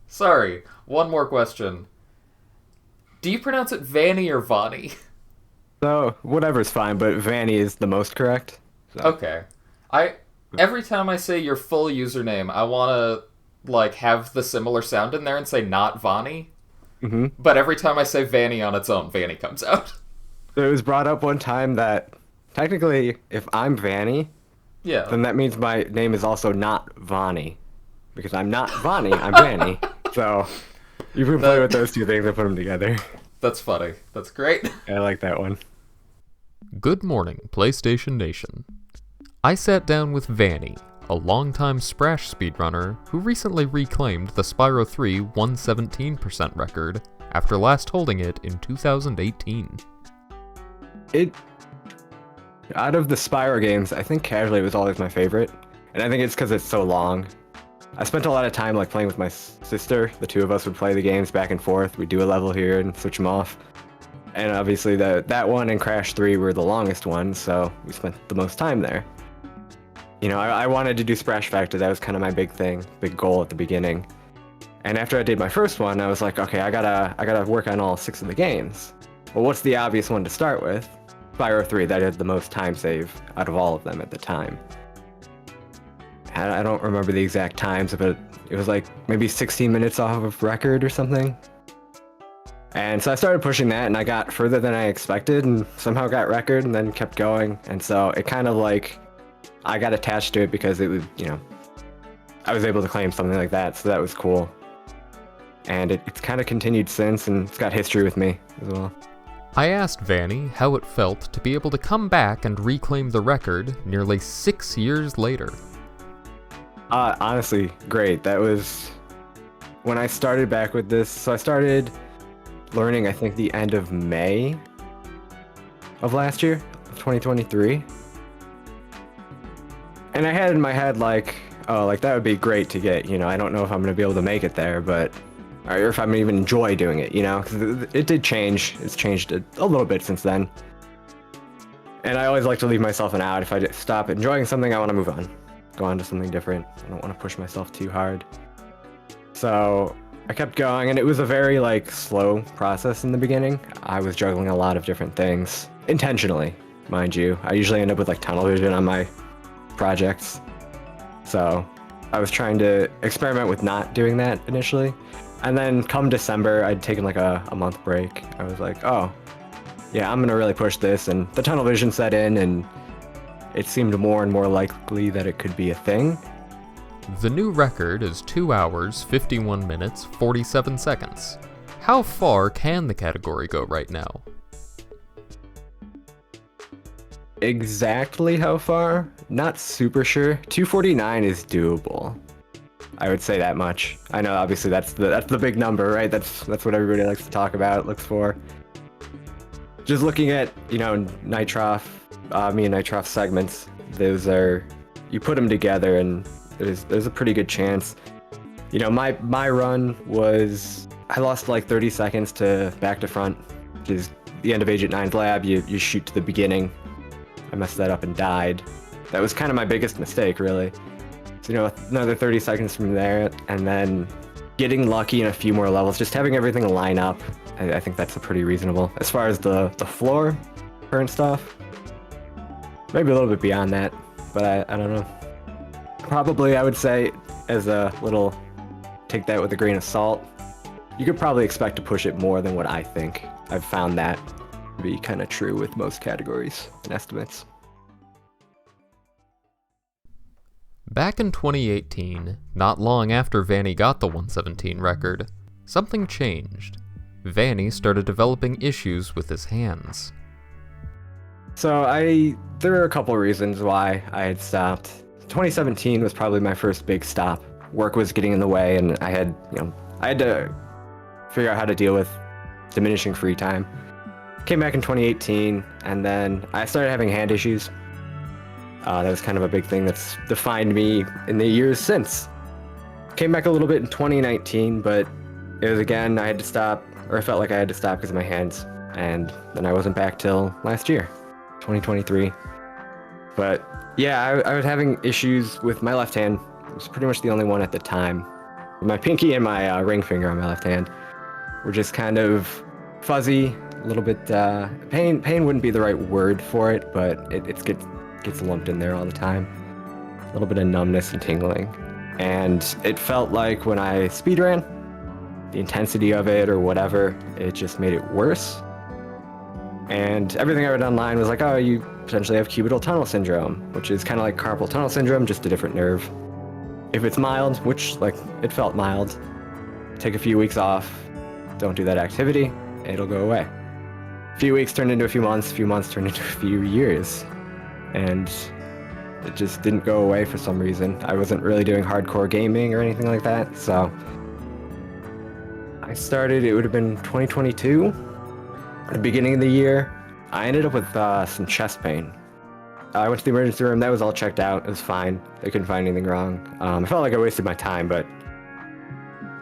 Sorry, one more question. Do you pronounce it Vanny or Vonnie? So whatever's fine, but Vanny is the most correct. So Okay. I every time I say your full username, I want to have the similar sound in there and say not Vonnie. hmm But every time I say Vanny on its own, Vanny comes out. so it was brought up one time that technically, if I'm Vanny, Yeah. then that means my name is also not Vonnie because I'm not Vonnie, I'm Vanny. So you can play with That those two things and put them together. that's funny. That's great. I like that one. Good morning, PlayStation Nation. I sat down with Vanny, a longtime Sprash speedrunner who recently reclaimed the Spyro 3 117% record after last holding it in 2018. It Out of the Spyro games, I think Casually was always my favorite, and I think it's because it's so long. I spent a lot of time playing with my sister. The two of us would play the games back and forth. We'd do a level here and switch them off. And obviously that one and Crash 3 were the longest ones, so we spent the most time there. I wanted to do Splash Factor. That was kind of my big goal at the beginning. And after I did my first one, I was like, okay, I gotta work on all 6 of the games. Well, what's the obvious one to start with? Spyro 3, that had the most time save out of all of them at the time. I don't remember the exact times, but it was maybe 16 minutes off of record or something. And so I started pushing that, and I got further than I expected, and somehow got record, and then kept going. And so it kind of I got attached to it because it was, I was able to claim something like that, so that was cool. And it's kind of continued since, and it's got history with me as well. I asked Vanny how it felt to be able to come back and reclaim the record nearly 6 years later. Honestly, great. That was when I started back with this. So I started learning, I think, the end of May of last year, of 2023. And I had in my head that would be great to get, I don't know if I'm going to be able to make it there, but, or if I'm going to even enjoy doing it, because it did change. It's changed a little bit since then. And I always like to leave myself an out. If I stop enjoying something, I want to move on. Go on to something different. I don't want to push myself too hard. So I kept going, and it was a very slow process in the beginning. I was juggling a lot of different things, intentionally, mind you. I usually end up with tunnel vision on my projects. So I was trying to experiment with not doing that initially. And then come December, I'd taken a month break. I was like, oh, yeah, I'm gonna really push this. And the tunnel vision set in, and it seemed more and more likely that it could be a thing. The new record is 2 hours, 51 minutes, 47 seconds. How far can the category go right now? Exactly how far? Not super sure. 249 is doable. I would say that much. I know, obviously, that's the big number, right? That's what everybody likes to talk about, looks for. Just looking at, Nitroff, me and Nitroff segments, you put them together, and there's a pretty good chance. My run was, I lost 30 seconds to back to front, which is the end of Agent 9's lab. You shoot to the beginning. I messed that up and died. That was kind of my biggest mistake, really. So, another 30 seconds from there, and then getting lucky in a few more levels, just having everything line up. I think that's pretty reasonable. As far as the floor, current stuff, maybe a little bit beyond that, but I don't know. Probably, I would say, as a little, take that with a grain of salt, you could probably expect to push it more than what I think. I've found that to be kind of true with most categories and estimates. Back in 2018, not long after Vanny got the 117 record, something changed. Vanny started developing issues with his hands. So there are a couple reasons why I had stopped. 2017 was probably my first big stop. Work was getting in the way, and I had to figure out how to deal with diminishing free time. Came back in 2018, and then I started having hand issues. That was kind of a big thing that's defined me in the years since. Came back a little bit in 2019, but it was again, I had to stop, or I felt like I had to stop because of my hands, and then I wasn't back till last year, 2023. But yeah, I was having issues with my left hand. It was pretty much the only one at the time. My pinky and my ring finger on my left hand were just kind of fuzzy, a little bit pain wouldn't be the right word for it, but it gets lumped in there all the time. A little bit of numbness and tingling. And it felt like when I speedran, the intensity of it or whatever, it just made it worse. And everything I read online was like, oh, you potentially have cubital tunnel syndrome, which is kind of like carpal tunnel syndrome, just a different nerve. If it's mild, which, like, it felt mild, take a few weeks off, don't do that activity, it'll go away. A few weeks turned into a few months turned into a few years. And it just didn't go away for some reason. I wasn't really doing hardcore gaming or anything like that, so I started, it would have been 2022, at the beginning of the year. I ended up with some chest pain. I went to the emergency room, that was all checked out, it was fine. They couldn't find anything wrong. I felt like I wasted my time, but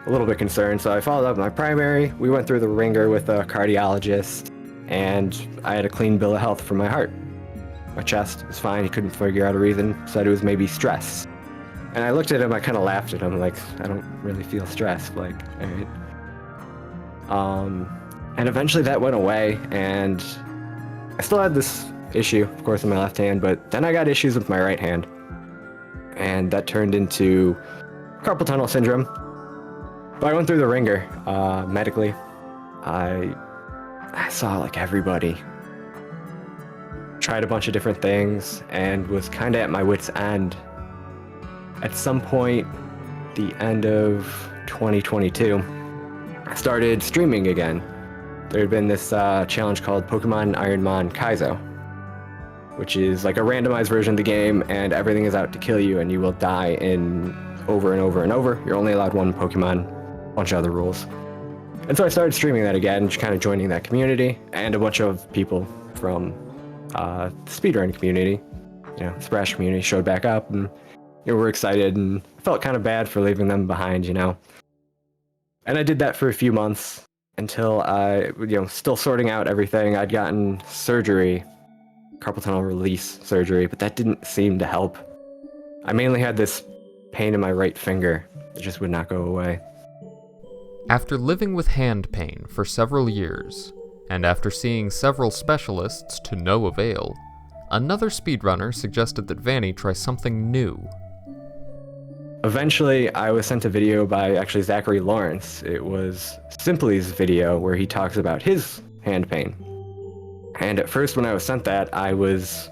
a little bit concerned, so I followed up with my primary. We went through the ringer with a cardiologist, and I had a clean bill of health for my heart. My chest was fine, he couldn't figure out a reason, said it was maybe stress. And I looked at him, I kind of laughed at him, like, I don't really feel stressed, like, alright. And eventually that went away, and I still had this issue, of course, in my left hand, but then I got issues with my right hand. And that turned into carpal tunnel syndrome. But I went through the ringer, medically. I saw, like, everybody. Tried a bunch of different things, and was kind of at my wit's end. At some point, the end of 2022, I started streaming again. There had been this challenge called Pokemon Ironmon Kaizo, which is like a randomized version of the game, and everything is out to kill you, and you will die in over and over and over. You're only allowed one Pokemon, a bunch of other rules. And so I started streaming that again, just kind of joining that community, and a bunch of people from the speedrun community, Splash community, showed back up, and we're excited, and I felt kind of bad for leaving them behind, And I did that for a few months until I, still sorting out everything. I'd gotten surgery, carpal tunnel release surgery, but that didn't seem to help. I mainly had this pain in my right finger. It just would not go away. After living with hand pain for several years, and after seeing several specialists to no avail, another speedrunner suggested that Vanny try something new. Eventually, I was sent a video by actually Zachary Lawrence. It was Simply's video where he talks about his hand pain. And at first when I was sent that, I was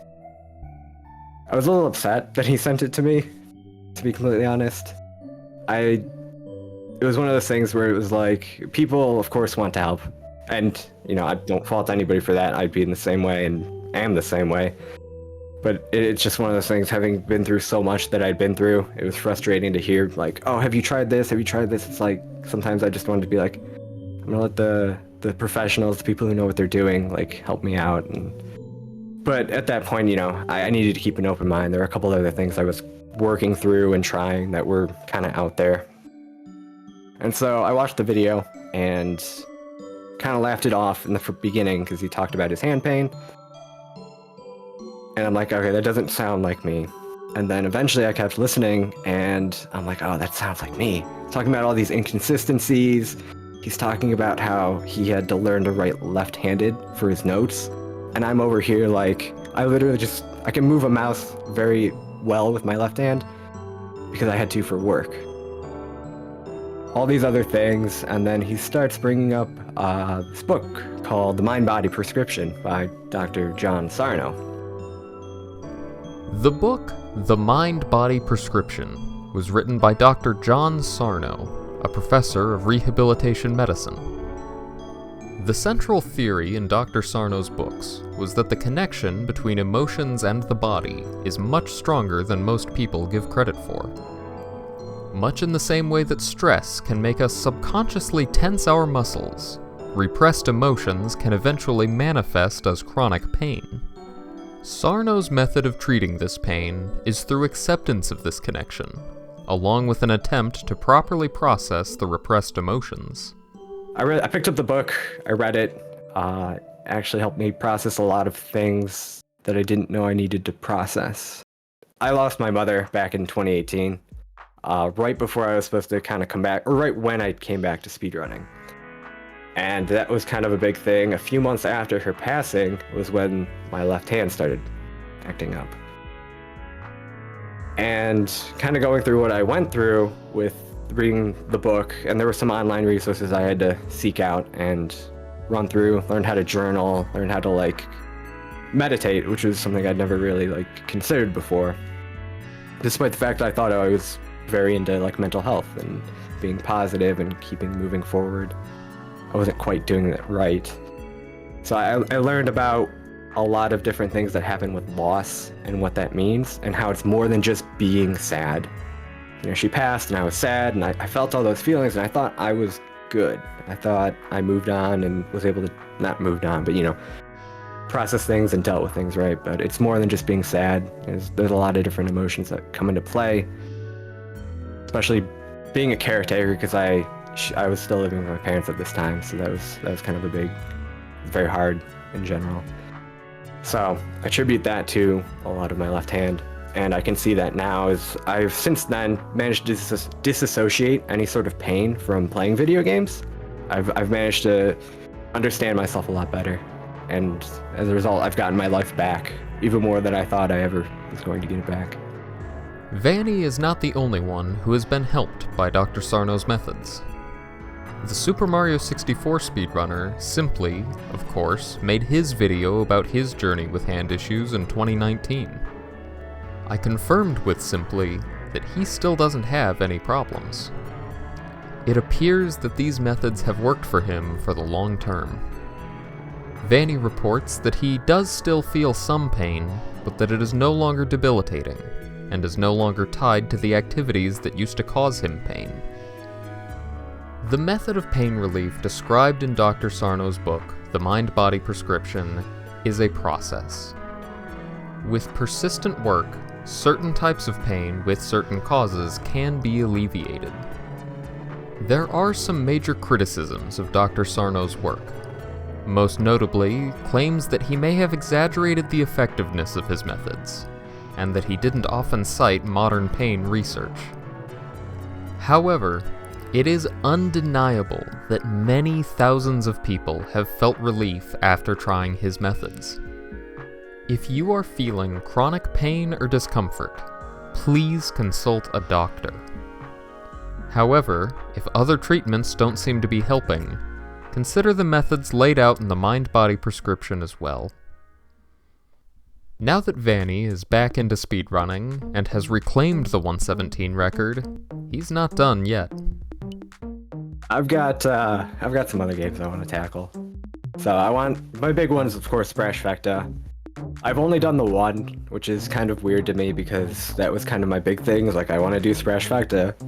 a little upset that he sent it to me, to be completely honest. It was one of those things where it was like, people of course want to help. And, I don't fault anybody for that. I'd be in the same way and am the same way. But it's just one of those things, having been through so much that I'd been through, it was frustrating to hear, like, oh, have you tried this? Have you tried this? It's like, sometimes I just wanted to be like, I'm gonna let the professionals, the people who know what they're doing, like, help me out. But at that point, I needed to keep an open mind. There were a couple other things I was working through and trying that were kind of out there. And so I watched the video and kind of laughed it off in the beginning because he talked about his hand pain. And I'm like, okay, that doesn't sound like me. And then eventually I kept listening, and I'm like, oh, that sounds like me. Talking about all these inconsistencies. He's talking about how he had to learn to write left-handed for his notes. And I'm over here like, I can move a mouse very well with my left hand because I had to for work. All these other things, and then he starts bringing up this book called The Mind-Body Prescription by Dr. John Sarno. The book, The Mind-Body Prescription, was written by Dr. John Sarno, a professor of rehabilitation medicine. The central theory in Dr. Sarno's books was that the connection between emotions and the body is much stronger than most people give credit for. Much in the same way that stress can make us subconsciously tense our muscles, repressed emotions can eventually manifest as chronic pain. Sarno's method of treating this pain is through acceptance of this connection, along with an attempt to properly process the repressed emotions. I picked up the book, I read it, actually helped me process a lot of things that I didn't know I needed to process. I lost my mother back in 2018. right before I was supposed to kind of come back, or right when I came back to speedrunning. And that was kind of a big thing. A few months after her passing was when my left hand started acting up. And kind of going through what I went through with reading the book, and there were some online resources I had to seek out and run through, learn how to journal, learn how to like meditate, which was something I'd never really like considered before. Despite the fact I thought I was very into like mental health and being positive and keeping moving forward, I wasn't quite doing that right. So I learned about a lot of different things that happen with loss and what that means, and how it's more than just being sad. You know, she passed and I was sad, and I felt all those feelings, and I thought I was good. I thought I moved on and was able to, not moved on, but you know, process things and dealt with things, right? But it's more than just being sad. There's a lot of different emotions that come into play, especially being a caretaker, because I was still living with my parents at this time, so that was kind of a big, very hard in general. So I attribute that to a lot of my left hand, and I can see that now as I've since then managed to disassociate any sort of pain from playing video games. I've managed to understand myself a lot better, and as a result, I've gotten my life back even more than I thought I ever was going to get it back. Vanny is not the only one who has been helped by Dr. Sarno's methods. The Super Mario 64 speedrunner, Simply, of course, made his video about his journey with hand issues in 2019. I confirmed with Simply that he still doesn't have any problems. It appears that these methods have worked for him for the long term. Vanny reports that he does still feel some pain, but that it is no longer debilitating, and is no longer tied to the activities that used to cause him pain. The method of pain relief described in Dr. Sarno's book, The Mind-Body Prescription, is a process. With persistent work, certain types of pain with certain causes can be alleviated. There are some major criticisms of Dr. Sarno's work, most notably claims that he may have exaggerated the effectiveness of his methods, and that he didn't often cite modern pain research. However, it is undeniable that many thousands of people have felt relief after trying his methods. If you are feeling chronic pain or discomfort, please consult a doctor. However, if other treatments don't seem to be helping, consider the methods laid out in the Mind-Body Prescription as well. Now that Vanny is back into speedrunning and has reclaimed the 117 record, he's not done yet. I've got some other games I want to tackle. So my big one is of course Splash Vecta. I've only done the one, which is kind of weird to me because that was kind of my big thing. Is like I want to do Splash Vecta,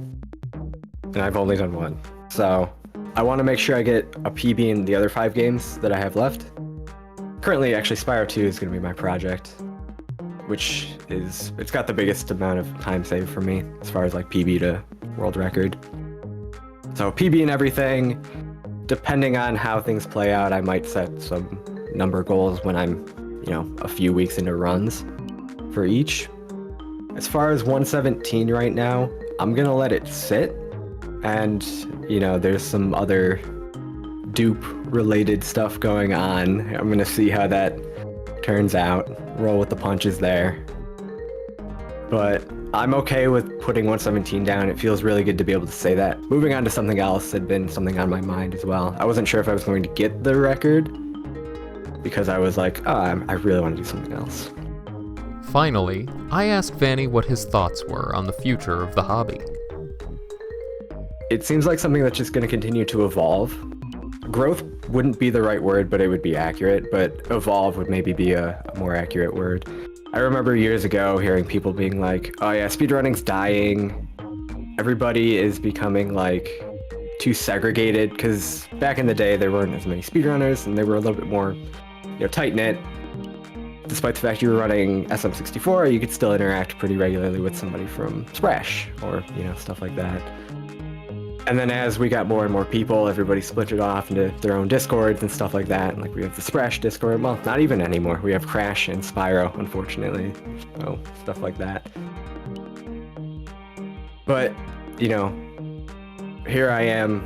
and I've only done one. So I want to make sure I get a PB in the other 5 games that I have left. Currently, actually, Spyro 2 is going to be my project, which it's got the biggest amount of time saved for me as far as like PB to world record. So PB and everything, depending on how things play out, I might set some number goals when I'm, a few weeks into runs for each. As far as 117 right now, I'm going to let it sit. And, there's some other dupe-related stuff going on. I'm going to see how that turns out. Roll with the punches there. But I'm okay with putting 117 down. It feels really good to be able to say that. Moving on to something else had been something on my mind as well. I wasn't sure if I was going to get the record because I was like, I really want to do something else. Finally, I asked Vanny what his thoughts were on the future of the hobby. It seems like something that's just going to continue to evolve. Growth wouldn't be the right word, but it would be accurate. But evolve would maybe be a more accurate word. I remember years ago hearing people being like, oh yeah, speedrunning's dying. Everybody is becoming like too segregated, because back in the day there weren't as many speedrunners and they were a little bit more tight-knit. Despite the fact you were running SM64, you could still interact pretty regularly with somebody from Splash or stuff like that. And then as we got more and more people, everybody splintered off into their own Discords and stuff like that. And, we have the Splash Discord. Well, not even anymore. We have Crash and Spyro, unfortunately. So, stuff like that. But, you know, here I am.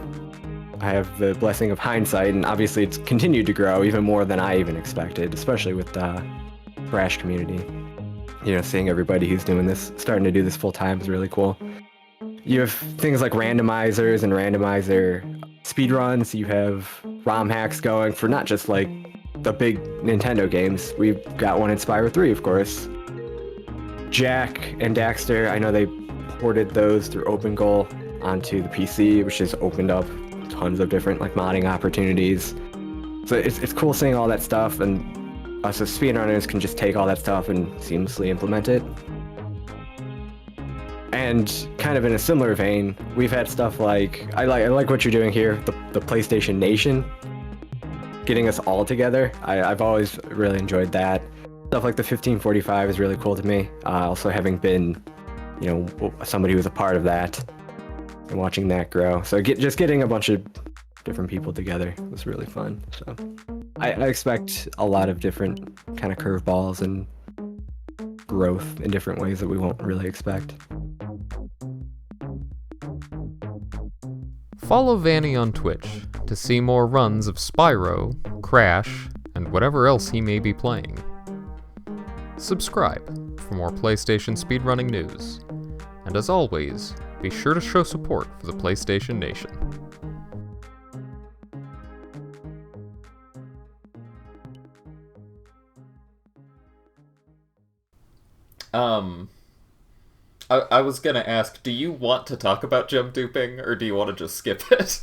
I have the blessing of hindsight, and obviously it's continued to grow even more than I even expected, especially with the Thrash community. You know, seeing everybody who's doing this, starting to do this full time is really cool. You have things like randomizers and randomizer speedruns. You have ROM hacks going for not just like the big Nintendo games. We've got one in Spyro 3, of course. Jack and Daxter, I know they ported those through OpenGoal onto the PC, which has opened up tons of different like modding opportunities. So it's cool seeing all that stuff, and us as speedrunners can just take all that stuff and seamlessly implement it. And kind of in a similar vein, we've had stuff like I like what you're doing here, the PlayStation Nation, getting us all together. I've always really enjoyed that. Stuff like the 1545 is really cool to me. Also having been, you know, somebody who was a part of that and watching that grow. So just getting a bunch of different people together was really fun. So I expect a lot of different kind of curveballs and growth in different ways that we won't really expect. Follow Vanny on Twitch to see more runs of Spyro, Crash, and whatever else he may be playing. Subscribe for more PlayStation speedrunning news. And as always, be sure to show support for the PlayStation Nation. I was gonna ask, do you want to talk about jump duping, or do you want to just skip it?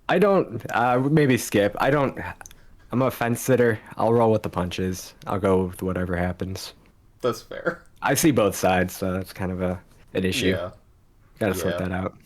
I don't, maybe skip. I'm a fence sitter. I'll roll with the punches. I'll go with whatever happens. That's fair. I see both sides, so that's kind of an issue. Yeah. Gotta sort that out.